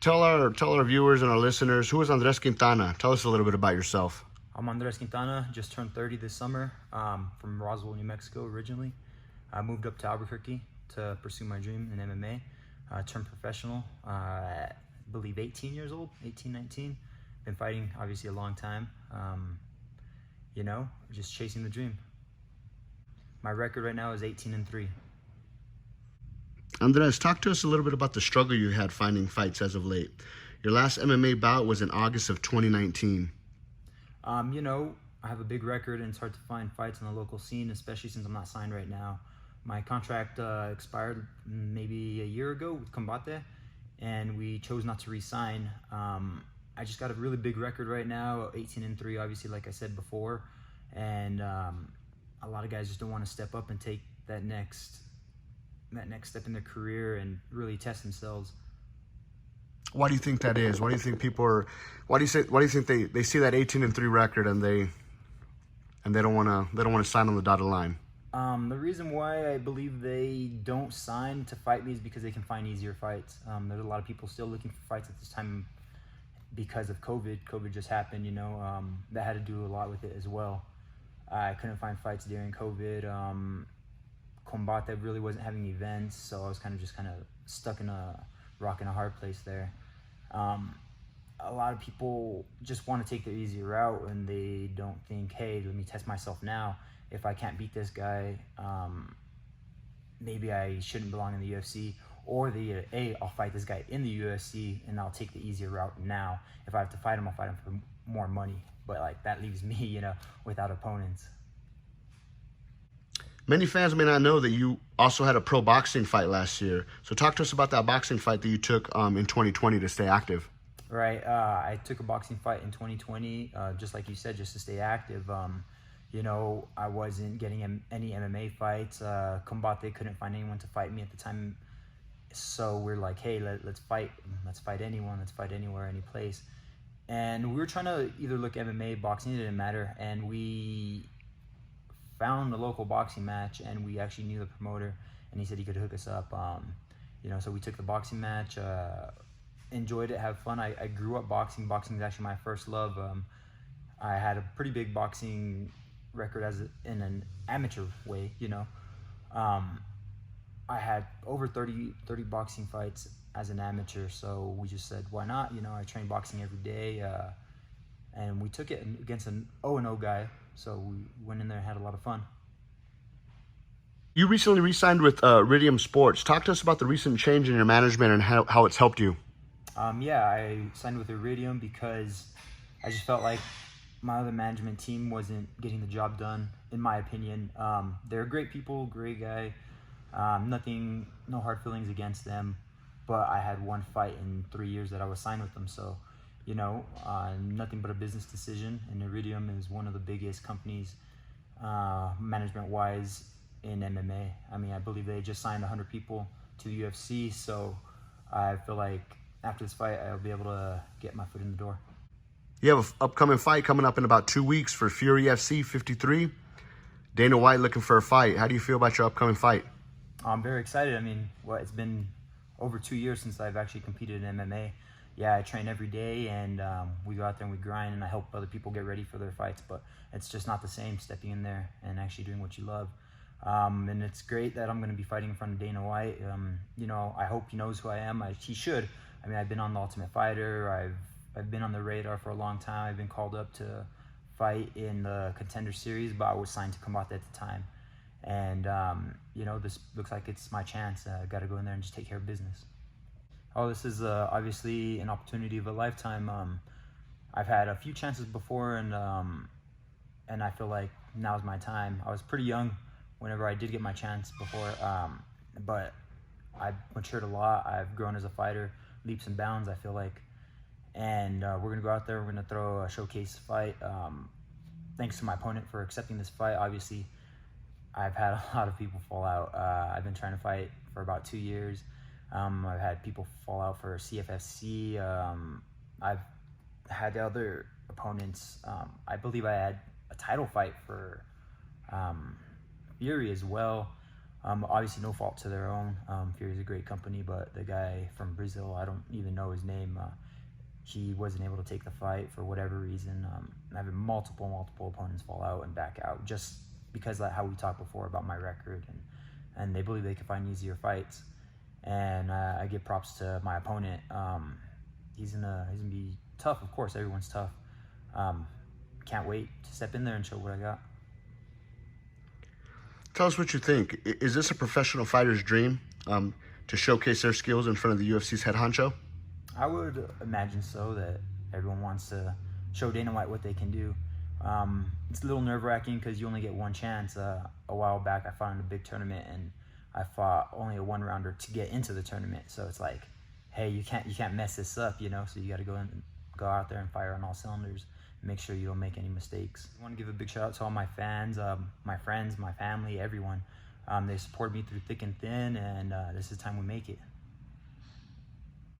Tell our viewers and our listeners, who is Andres Quintana? Tell us a little bit about yourself. I'm Andres Quintana, just turned 30 this summer, from Roswell, New Mexico originally. I moved up to Albuquerque to pursue my dream in MMA. Turned professional at, I believe, 18 years old, 18, 19. Been fighting, obviously, a long time. Just chasing the dream. My record right now is 18-3. Andres, talk to us a little bit about the struggle you had finding fights as of late. Your last MMA bout was in August of 2019. I have a big record and it's hard to find fights in the local scene, especially since I'm not signed right now. My contract expired maybe a year ago with Combate, and we chose not to re-sign. I just got a really big record right now, 18-3, obviously, like I said before, and a lot of guys just don't want to step up and take that next step in their career and really test themselves. Why do you think that is? Why do you think why do you think they see that 18-3 record and they don't want to sign on the dotted line? The reason why I believe they don't sign to fight me is because they can find easier fights. There's a lot of people still looking for fights at this time because of COVID. COVID just happened, that had to do a lot with it as well. I couldn't find fights during COVID. Combate really wasn't having events, so I was kind of stuck in a rock and a hard place there. A lot of people just want to take the easy route, and they don't think, hey, let me test myself now. If I can't beat this guy, maybe I shouldn't belong in the UFC. Or I'll fight this guy in the UFC, and I'll take the easier route now. If I have to fight him, I'll fight him for more money. But that leaves me, without opponents. Many fans may not know that you also had a pro boxing fight last year. So talk to us about that boxing fight that you took in 2020 to stay active. Right. I took a boxing fight in 2020, just like you said, just to stay active. I wasn't getting any MMA fights. Combate couldn't find anyone to fight me at the time. So we're like, hey, let's fight. Let's fight anyone. Let's fight anywhere, any place. And we were trying to either look MMA, boxing, it didn't matter. And we found a local boxing match, and we actually knew the promoter, and he said he could hook us up. So we took the boxing match, enjoyed it, had fun. I grew up boxing. Boxing is actually my first love. I had a pretty big boxing record in an amateur way, I had over 30 boxing fights as an amateur, so we just said, why not? I trained boxing every day, and we took it against an 0-0 guy, so we went in there and had a lot of fun. You recently re-signed with Iridium Sports. Talk to us about the recent change in your management and how it's helped you. I signed with Iridium because I just felt like my other management team wasn't getting the job done, in my opinion. They're great people, great guy. No hard feelings against them, but I had one fight in 3 years that I was signed with them, so nothing but a business decision. And Iridium is one of the biggest companies management-wise in MMA. I believe they just signed 100 people to the UFC, so I feel like after this fight I'll be able to get my foot in the door. You have an upcoming fight coming up in about 2 weeks for Fury FC 53. Dana White looking for a fight. How do you feel about your upcoming fight? I'm very excited. It's been over 2 years since I've actually competed in MMA. Yeah, I train every day, and we go out there and we grind, and I help other people get ready for their fights, but it's just not the same stepping in there and actually doing what you love. And it's great that I'm going to be fighting in front of Dana White. I hope he knows who I am. He should. I've been on The Ultimate Fighter. I've been on the radar for a long time. I've been called up to fight in the Contender Series, but I was signed to Combate at the time. And, this looks like it's my chance. I got to go in there and just take care of business. Oh, this is obviously an opportunity of a lifetime. I've had a few chances before, and I feel like now's my time. I was pretty young whenever I did get my chance before, but I've matured a lot. I've grown as a fighter, leaps and bounds, I feel like. And we're going to go out there, we're going to throw a showcase fight. Thanks to my opponent for accepting this fight. Obviously, I've had a lot of people fall out. I've been trying to fight for about 2 years. I've had people fall out for CFFC. I've had other opponents. I believe I had a title fight for Fury as well. Obviously, no fault to their own. Fury's a great company, but the guy from Brazil, I don't even know his name. He wasn't able to take the fight for whatever reason. Having multiple opponents fall out and back out just because of how we talked before about my record, and they believe they can find easier fights. And I give props to my opponent. He's gonna be tough, of course. Everyone's tough. Can't wait to step in there and show what I got. Tell us what you think. Is this a professional fighter's dream, to showcase their skills in front of the UFC's head honcho? I would imagine so, that everyone wants to show Dana White what they can do. It's a little nerve-wracking because you only get one chance. A while back, I fought in a big tournament, and I fought only a one-rounder to get into the tournament. So it's like, hey, you can't mess this up, you know. So you got to go out there and fire on all cylinders. Make sure you don't make any mistakes. I want to give a big shout out to all my fans, my friends, my family, everyone. They support me through thick and thin, and this is time we make it.